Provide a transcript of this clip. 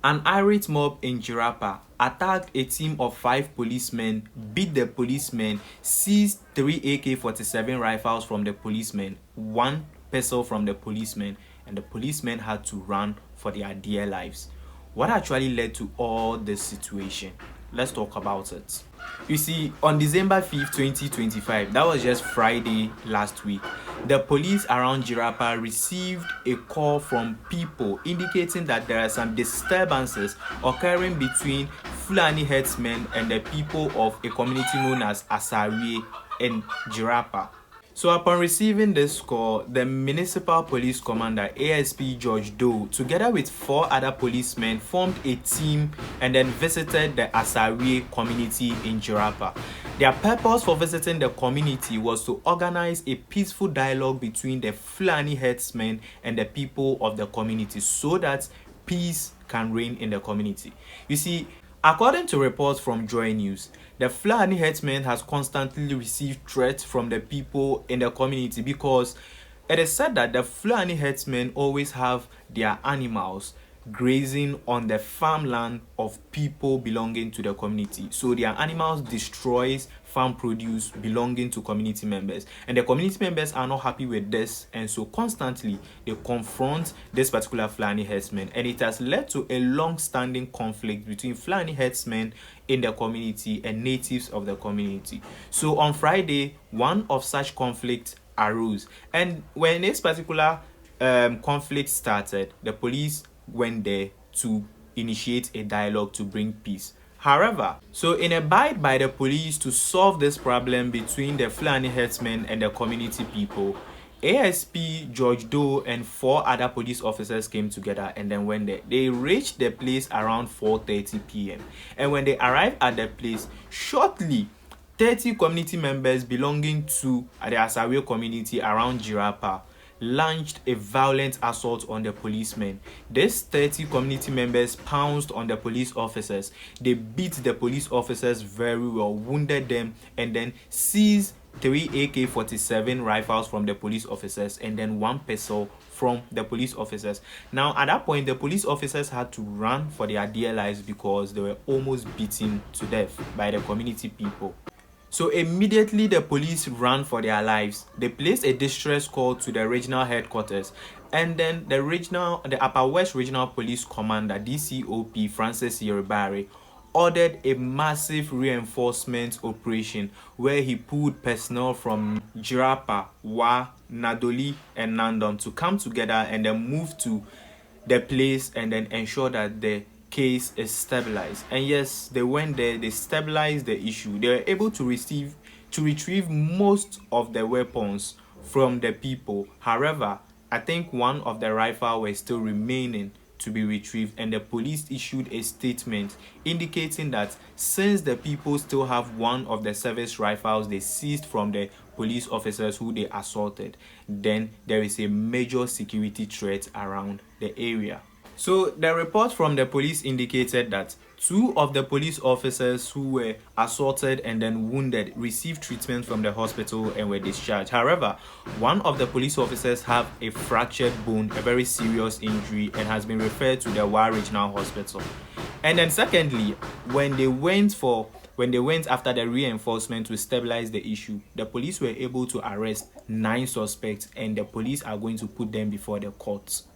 An irate mob in Jirapa attacked a team of 5 policemen, beat the policemen, seized 3 AK-47 rifles from the policemen, 1 pistol from the policemen, and the policemen had to run for their dear lives. What actually led to all this situation? Let's talk about it. You see, on December 5th, 2025, that was just Friday last week, the police around Jirapa received a call from people indicating that there are some disturbances occurring between Fulani herdsmen and the people of a community known as Asawie in Jirapa. So upon receiving this call, the municipal police commander ASP George Doe, together with 4 other policemen, formed a team and then visited the Asawie community in Jirapa. Their purpose for visiting the community was to organize a peaceful dialogue between the Fulani herdsmen and the people of the community so that peace can reign in the community. You see, according to reports from Joy News, the Fulani herdsmen has constantly received threats from the people in the community because it is said that the Fulani herdsmen always have their animals grazing on the farmland of people belonging to the community. So their animals destroys farm produce belonging to community members, and the community members are not happy with this, and so constantly they confront this particular Fulani herdsmen, and it has led to a long-standing conflict between Fulani herdsmen in the community and natives of the community. So on Friday, one of such conflicts arose, and when this particular conflict started, the police went there to initiate a dialogue to bring peace. However, so in a bid by the police to solve this problem between the Fulani herdsmen and the community people, ASP George Doe and 4 other police officers came together and then went there. They reached the place around 4:30 p.m. And when they arrived at the place, shortly 30 community members belonging to the Asawie community around Jirapa launched a violent assault on the policemen. These 30 community members pounced on the police officers. They beat the police officers very well, wounded them, and then seized 3 AK-47 rifles from the police officers and then 1 pistol from the police officers. Now, at that point, the police officers had to run for their dear lives because they were almost beaten to death by the community people. So immediately the police ran for their lives. They placed a distress call to the regional headquarters, and then the Upper West Regional Police Commander DCOP Francis Yeribari ordered a massive reinforcement operation where he pulled personnel from Jirapa, Wa, Nadoli, and Nandom to come together and then move to the place and then ensure that the case is stabilized. And yes, they went there, they stabilized the issue. They were able to retrieve most of the weapons from the people. However, I think one of the rifles were still remaining to be retrieved, and the police issued a statement indicating that since the people still have one of the service rifles they seized from the police officers who they assaulted, then there is a major security threat around the area. So the report from the police indicated that 2 of the police officers who were assaulted and then wounded received treatment from the hospital and were discharged. However, one of the police officers have a fractured bone, a very serious injury, and has been referred to the Wa Regional Hospital. And then secondly, when they went after the reinforcement to stabilize the issue, the police were able to arrest 9 suspects, and the police are going to put them before the courts.